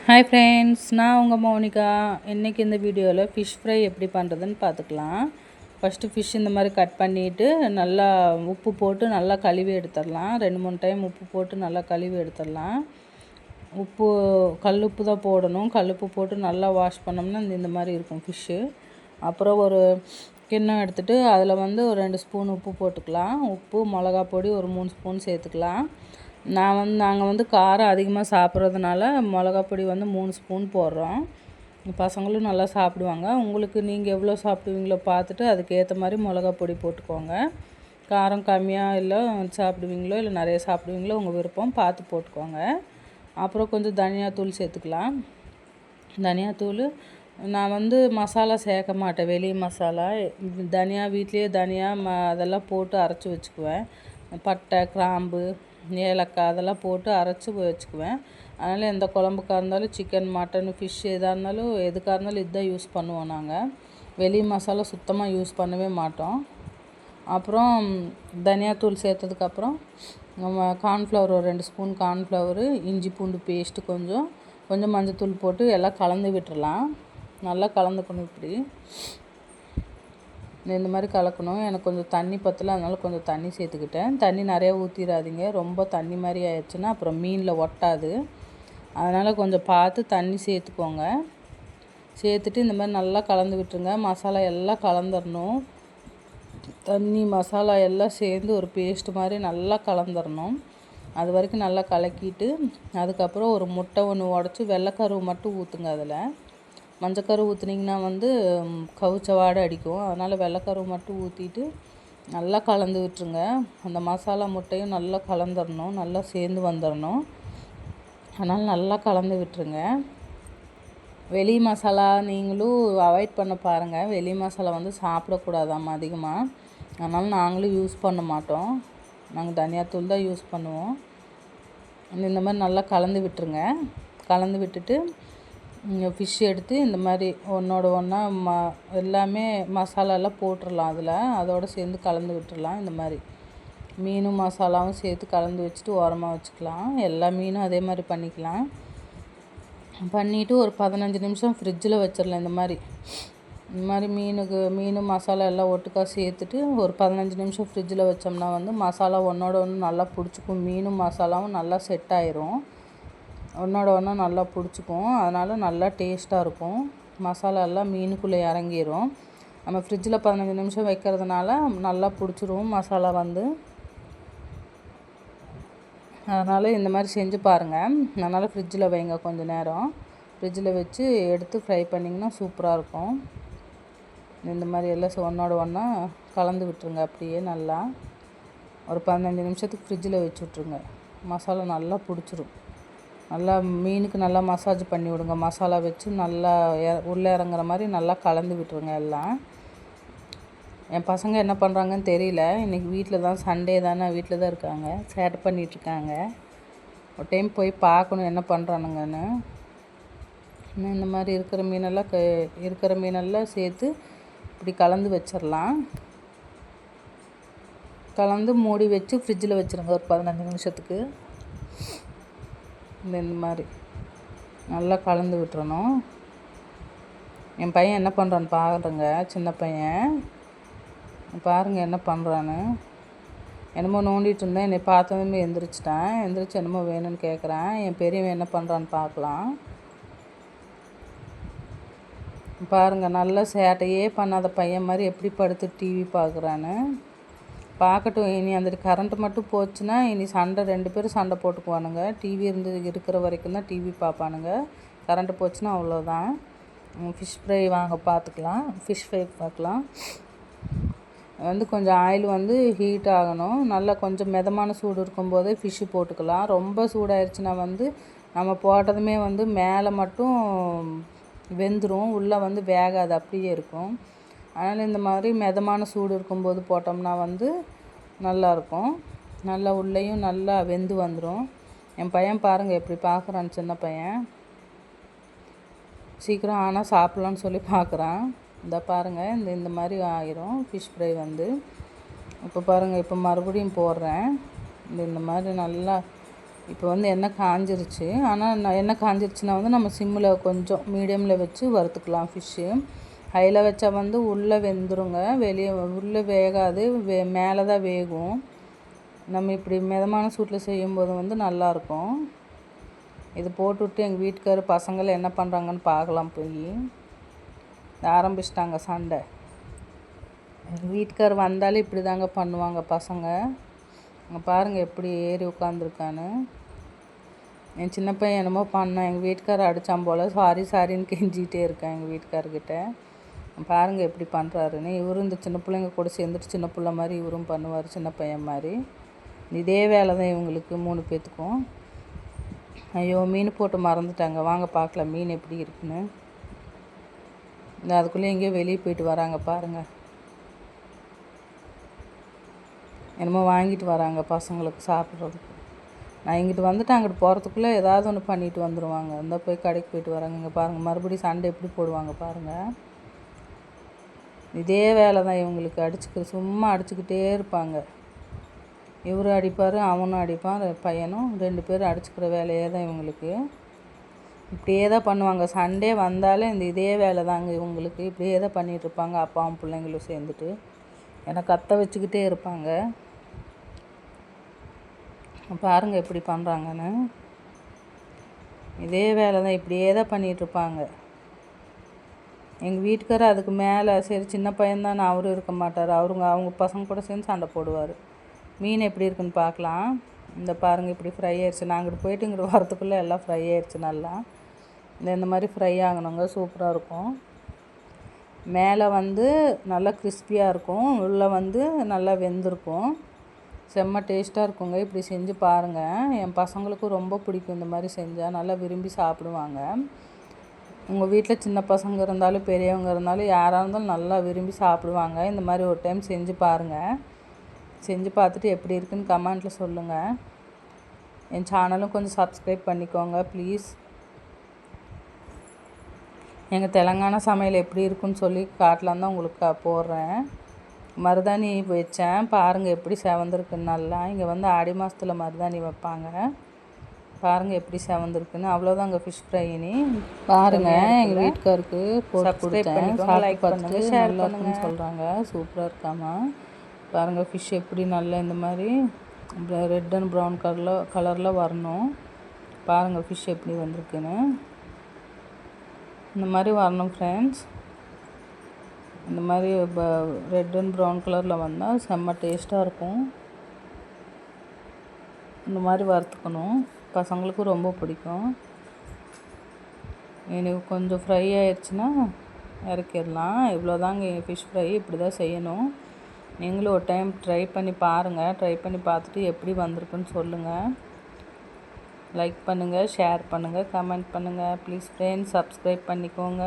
Hi friends, நான் உங்கள் Monica. இன்றைக்கி இந்த வீடியோவில் ஃபிஷ் ஃப்ரை எப்படி பண்ணுறதுன்னு பார்த்துக்கலாம். ஃபஸ்ட்டு ஃபிஷ் இந்த மாதிரி கட் பண்ணிவிட்டு நல்லா உப்பு போட்டு நல்லா கழுவி எடுத்துடலாம். 2-3 டைம் உப்பு போட்டு நல்லா கழுவி எடுத்துடலாம். உப்பு கல்லுப்பு தான் போடணும். கல்லுப்பு போட்டு நல்லா வாஷ் பண்ணோம்னா இந்த மாதிரி இருக்கும் ஃபிஷ்ஷு. அப்புறம் ஒரு கிண்ணம் எடுத்துகிட்டு அதில் வந்து ஒரு 2 ஸ்பூன் உப்பு போட்டுக்கலாம். உப்பு, மிளகா பொடி ஒரு 3 ஸ்பூன் சேர்த்துக்கலாம். நாங்கள் வந்து காரம் அதிகமாக சாப்பிட்றதுனால மிளகா பொடி வந்து 3 ஸ்பூன் போடுறோம். பசங்களும் நல்லா சாப்பிடுவாங்க. உங்களுக்கு நீங்கள் எவ்வளோ சாப்பிடுவீங்களோ பார்த்துட்டு அதுக்கேற்ற மாதிரி மிளகா பொடி போட்டுக்கோங்க. காரம் கம்மியாக இல்லை சாப்பிடுவீங்களோ இல்லை நிறைய சாப்பிடுவீங்களோ உங்கள் விருப்பம் பார்த்து போட்டுக்கோங்க. அப்புறம் கொஞ்சம் தனியாத்தூள் சேர்த்துக்கலாம். தனியாத்தூள் நான் வந்து மசாலா சேர்க்க மாட்டேன். வெளி மசாலா தனியா வீட்லேயே தனியா அதெல்லாம் போட்டு அரைச்சி வச்சுக்குவேன். பட்டை, கிராம்பு, ஏலக்காய் அதெல்லாம் போட்டு அரைச்சி வச்சுக்குவேன். அதனால் எந்த குழம்புக்காக இருந்தாலும் சிக்கன், மட்டன், ஃபிஷ் எதாக இருந்தாலும் எதுக்காக இருந்தாலும் இதுதான் யூஸ் பண்ணுவோம். நாங்கள் வெளி மசாலா சுத்தமாக யூஸ் பண்ணவே மாட்டோம். அப்புறம் தனியாத்தூள் சேர்த்ததுக்கப்புறம் நம்ம கார்ன்ஃப்ளவர் ஒரு 2 ஸ்பூன் கார்ன்ஃப்ளவரு, இஞ்சி பூண்டு பேஸ்ட்டு கொஞ்சம் மஞ்சத்தூள் போட்டு எல்லாம் கலந்து விட்டுறலாம். நல்லா கலந்துக்கணும். இப்படி இந்த மாதிரி கலக்கணும். எனக்கு கொஞ்சம் தண்ணி பற்றல, அதனால் கொஞ்சம் தண்ணி சேர்த்துக்கிட்டேன். தண்ணி நிறையா ஊற்றிடாதீங்க. ரொம்ப தண்ணி மாதிரி ஆயிடுச்சுன்னா அப்புறம் மீனில் ஒட்டாது. அதனால் கொஞ்சம் பார்த்து தண்ணி சேர்த்துக்கோங்க. சேர்த்துட்டு இந்த மாதிரி நல்லா கலந்து விட்டுருங்க. மசாலா எல்லாம் கலந்துடணும். தண்ணி மசாலா எல்லாம் சேர்ந்து ஒரு பேஸ்ட்டு மாதிரி நல்லா கலந்துடணும். அது வரைக்கும் நல்லா கலக்கிட்டு அதுக்கப்புறம் ஒரு முட்டை ஒன்று உடச்சி வெள்ளைக்கருவு மட்டும் ஊற்றுங்க. அதில் மஞ்சக்கரு ஊற்றுனீங்கன்னா வந்து கவுச்ச வாடை அடிக்கும். அதனால் வெள்ளைக்கருவு மட்டும் ஊற்றிட்டு நல்லா கலந்து விட்டுருங்க. அந்த மசாலா முட்டையும் நல்லா கலந்துடணும், நல்லா சேர்ந்து வந்துடணும். அதனால் நல்லா கலந்து விட்டுருங்க. வெளி மசாலா நீங்களும் அவாய்ட் பண்ண பாருங்கள். வெளி மசாலா வந்து சாப்பிடக்கூடாதாம்மா அதிகமாக. அதனால் நாங்களும் யூஸ் பண்ண மாட்டோம். நாங்கள் தனியாத்தூள் தான் யூஸ் பண்ணுவோம். இந்த மாதிரி நல்லா கலந்து விட்டுருங்க. கலந்து விட்டுட்டு ஃபிஷ் எடுத்து இந்த மாதிரி ஒன்றோட ஒன்றா எல்லாமே மசாலாலாம் போட்டுடலாம். அதோடு சேர்ந்து கலந்து விட்டுடலாம். இந்த மாதிரி மீனும் மசாலாவும் சேர்த்து கலந்து வச்சுட்டு ஓரமாக வச்சுக்கலாம். எல்லா மீனும் அதே மாதிரி பண்ணிக்கலாம். பண்ணிவிட்டு ஒரு 15 நிமிஷம் ஃப்ரிட்ஜில் வச்சிடலாம். இந்த மாதிரி மீன் மசாலா எல்லாம் ஒட்டுக்காக சேர்த்துட்டு ஒரு 15 நிமிஷம் ஃப்ரிட்ஜில் வச்சோம்னா வந்து மசாலா ஒன்றோட ஒன்று நல்லா பிடிச்சிக்கும். மீனும் மசாலாவும் நல்லா செட் ஆயிரும். ஒன்றோட ஒன்றா நல்லா பிடிச்சிக்கும். அதனால் நல்லா டேஸ்ட்டாக இருக்கும். மசாலா எல்லாம் மீனுக்குள்ளே இறங்கிரும். நம்ம ஃப்ரிட்ஜில் 15 நிமிஷம் வைக்கிறதுனால நல்லா பிடிச்சிரும் மசாலா வந்து. அதனால் இந்த மாதிரி செஞ்சு பாருங்கள். அதனால் ஃப்ரிட்ஜில் வைங்க. கொஞ்சம் நேரம் ஃப்ரிட்ஜில் வச்சு எடுத்து ஃப்ரை பண்ணிங்கன்னா சூப்பராக இருக்கும். இந்த மாதிரி எல்லாம் ஒன்றோட ஒன்றா கலந்து விட்டுருங்க. அப்படியே நல்லா ஒரு 15 நிமிஷத்துக்கு ஃப்ரிட்ஜில் வச்சு விட்ருங்க. மசாலா நல்லா பிடிச்சிரும். நல்லா மீனுக்கு நல்லா மசாஜ் பண்ணி விடுங்க. மசாலா வச்சு நல்லா உள்ளே இறங்குற மாதிரி நல்லா கலந்து விட்டுருங்க எல்லாம். என் பசங்க என்ன பண்ணுறாங்கன்னு தெரியல. இன்றைக்கி வீட்டில் தான், சண்டே தானே, வீட்டில் தான் இருக்காங்க. சேட்டை பண்ணிகிட்ருக்காங்க. ஒரு டைம் போய் பார்க்கணும் என்ன பண்ணுறானுங்கன்னு. இன்னும் இந்த மாதிரி இருக்கிற மீனெல்லாம் சேர்த்து இப்படி கலந்து வச்சிடலாம். கலந்து மூடி வச்சு ஃப்ரிட்ஜில் வச்சுருங்க ஒரு 15 நிமிஷத்துக்கு. இந்த மாதிரி நல்லா கலந்து விட்டுறணும். என் பையன் என்ன பண்ணுறான்னு பாருங்க. சின்ன பையன் பாருங்கள் என்ன பண்ணுறான்னு. என்னமோ நோண்டிகிட்டு இருந்தேன். என்னை பார்த்ததுமே எந்திரிச்சிட்டேன். எந்திரிச்சு என்னமோ வேணும்னு கேட்குறேன். என் பெரியவன் என்ன பண்ணுறான்னு பார்க்கலாம். பாருங்கள், நல்லா சேட்டையே பண்ணாத பையன் மாதிரி எப்படி படுத்து டிவி பார்க்குறான்னு. பார்க்கட்டும். இனி அந்த கரண்ட்டு மட்டும் போச்சுன்னா இனி 2 பேரும் சண்டை போட்டுக்குவானுங்க. டிவி இருக்கிற வரைக்கும் தான் டிவி பார்ப்பானுங்க. கரண்ட்டு போச்சுன்னா அவ்வளோதான். ஃபிஷ் ஃப்ரை வாங்க பார்த்துக்கலாம். ஃபிஷ் ஃப்ரை பார்க்கலாம். வந்து கொஞ்சம் ஆயில் வந்து ஹீட் ஆகணும். நல்லா கொஞ்சம் மிதமான சூடு இருக்கும்போதே ஃபிஷ்ஷு போட்டுக்கலாம். ரொம்ப சூடாயிருச்சுன்னா வந்து நம்ம போட்டதுமே வந்து மேலே மட்டும் வெந்துடும், உள்ளே வந்து வேகாது, அப்படியே இருக்கும். அதனால் இந்த மாதிரி மிதமான சூடு இருக்கும்போது போட்டோம்னா வந்து நல்லாயிருக்கும். நல்லா உள்ளேயும் நல்லா வெந்து வந்துடும். என் பையன் பாருங்கள் எப்படி பார்க்குறான். சின்ன பையன் சீக்கிரம் ஆனால் சாப்பிட்லான்னு சொல்லி பார்க்குறான். இந்த பாருங்கள், இந்த மாதிரி ஆயிரும் ஃபிஷ் ஃப்ரை வந்து. இப்போ பாருங்கள், இப்போ மறுபடியும் போடுறேன். இந்த மாதிரி நல்லா இப்போ வந்து எண்ணெய் காஞ்சிருச்சு. ஆனால் எண்ணெய் காஞ்சிருச்சுன்னா வந்து நம்ம சிம்மில் கொஞ்சம் மீடியமில் வச்சு வறுத்துக்கலாம் ஃபிஷ்ஷு. ஹையில் வச்சா வந்து உள்ளே வெந்துருங்க, வெளியே உள்ளே வேகாது, மேலே தான் வேகும். நம்ம இப்படி மிதமான சூட்டில் செய்யும்போது வந்து நல்லாயிருக்கும். இது போட்டுவிட்டு எங்கள் வீட்டுக்கார பசங்களை என்ன பண்ணுறாங்கன்னு பார்க்கலாம். போய் ஆரம்பிச்சிட்டாங்க சண்டை. எங்கள் வீட்டுக்கார் வந்தாலே இப்படி தாங்க பண்ணுவாங்க பசங்க. அங்கே பாருங்கள் எப்படி ஏறி உட்காந்துருக்கான்னு. என் சின்ன பையன் என்னமோ பண்ணான், எங்கள் வீட்டுக்காரர் அடித்தான் போல். சாரின்னு கெஞ்சிக்கிட்டே இருக்கேன் எங்கள் வீட்டுக்காரர்கிட்ட. பாருங்கள் எப்படி பண்ணுறாருன்னு. இவரும் இந்த சின்ன பிள்ளைங்க கூட சேர்ந்துட்டு சின்ன பிள்ளை மாதிரி இவரும் பண்ணுவார், சின்ன பையன் மாதிரி. இதே வேலை தான் இவங்களுக்கு 3 பேர்த்துக்கும். ஐயோ, மீன் போட்டு மறந்துட்டாங்க. வாங்க பார்க்கலாம் மீன் எப்படி இருக்குன்னு. இல்லை அதுக்குள்ளே எங்கேயோ வெளியே போயிட்டு வராங்க பாருங்கள். என்னமோ வாங்கிட்டு வராங்க பசங்களுக்கு சாப்பிட்றதுக்கு. நான் இங்கிட்டு வந்துட்டு அங்கிட்டு போகிறதுக்குள்ளே ஏதாவது ஒன்று பண்ணிட்டு வந்துடுவாங்க. இந்த போய் கடைக்கு போயிட்டு வராங்க. இங்கே பாருங்கள் மறுபடியும் சண்டை எப்படி போடுவாங்க பாருங்கள். இதே வேலை தான் இவங்களுக்கு. சும்மா அடிச்சுக்கிட்டே இருப்பாங்க. இவரும் அடிப்பார், அவனும் அடிப்பான், பையனும். 2 பேரும் அடிச்சுக்கிற வேலையே தான் இவங்களுக்கு. இப்படியே தான் பண்ணுவாங்க. சண்டே வந்தாலே இதே வேலை தாங்க இவங்களுக்கு. இப்படியே தான் பண்ணிகிட்ருப்பாங்க அப்பாவும் பிள்ளைங்களும் சேர்ந்துட்டு. என்னை கத்த வச்சுக்கிட்டே இருப்பாங்க. பாருங்கள் எப்படி பண்ணுறாங்கன்னு. இதே வேலை தான், இப்படியே தான் பண்ணிகிட்ருப்பாங்க. எங்கள் வீட்டுக்காரர் அதுக்கு மேலே சரி சின்ன பையன்தான், அவரும் இருக்க மாட்டார். அவங்க பசங்க கூட சேர்ந்து சண்டை போடுவார். மீன் எப்படி இருக்குன்னு பார்க்கலாம். இந்த பாருங்கள் இப்படி ஃப்ரை ஆயிடுச்சு. நான் அங்கிட்டு போயிட்டு இங்கிட்டு வரத்துக்குள்ளே எல்லாம் ஃப்ரை ஆயிடுச்சு நல்லா. இந்த மாதிரி ஃப்ரை ஆகணுங்க, சூப்பராக இருக்கும். மேலே வந்து நல்லா கிறிஸ்பியாக இருக்கும், உள்ளே வந்து நல்லா வெந்திருக்கும். செம்ம டேஸ்ட்டாக இருக்குங்க. இப்படி செஞ்சு பாருங்கள். என் பசங்களுக்கும் ரொம்ப பிடிக்கும். இந்த மாதிரி செஞ்சால் நல்லா விரும்பி சாப்பிடுவாங்க. உங்கள் வீட்டில் சின்ன பசங்க இருந்தாலும் பெரியவங்க இருந்தாலும் யாராக இருந்தாலும் நல்லா விரும்பி சாப்பிடுவாங்க. இந்த மாதிரி ஒரு டைம் செஞ்சு பாருங்கள். செஞ்சு பார்த்துட்டு எப்படி இருக்குன்னு கமெண்ட்டில் சொல்லுங்கள். என் சேனலும் கொஞ்சம் சப்ஸ்கிரைப் பண்ணிக்கோங்க ப்ளீஸ். எங்கள் தெலுங்கானா சமையல் எப்படி இருக்குன்னு சொல்லி காட்டலாம் தான் உங்களுக்கு போடுறேன். மருதாணி வச்சேன் பாருங்கள் எப்படி செவந்திருக்குன்னு நல்லா. இங்கே வந்து ஆடி மாதத்தில் மருதாணி வைப்பாங்க. பாருங்கள் எப்படி செவந்திருக்குன்னு. அவ்வளோதாங்க ஃபிஷ் ஃப்ரைன்னு பாருங்கள். எங்கள் வீட்டுக்காருக்கு போட்டு கொடுத்தேன், லைக் பார்த்துட்டு ஷேர் பண்ணுன்னு சொல்கிறாங்க. சூப்பராக இருக்காமா. பாருங்கள் ஃபிஷ் எப்படி நல்லா இந்த மாதிரி ரெட் அண்ட் ப்ரௌன் கலரில் வரணும். பாருங்கள் ஃபிஷ் எப்படி வந்திருக்குன்னு. இந்த மாதிரி வரணும் ஃப்ரெண்ட்ஸ். இந்த மாதிரி ரெட் அண்ட் ப்ரௌன் கலரில் வந்தால் செம்ம டேஸ்ட்டாக இருக்கும். இந்த மாதிரி வறுத்துக்கணும். பசங்களுக்கும் ரொம்ப பிடிக்கும். எனக்கு கொஞ்சம் ஃப்ரை ஆயிடுச்சுன்னா இறக்கிடலாம். இவ்வளோதாங்க ஃபிஷ் ஃப்ரை. இப்படி தான் செய்யணும். நீங்களும் ஒரு டைம் ட்ரை பண்ணி பாருங்கள். ட்ரை பண்ணி பார்த்துட்டு எப்படி வந்திருக்குன்னு சொல்லுங்கள். லைக் பண்ணுங்கள், ஷேர் பண்ணுங்கள், கமெண்ட் பண்ணுங்கள். ப்ளீஸ் ஃப்ரெண்ட்ஸ் சப்ஸ்கிரைப் பண்ணிக்கோங்க.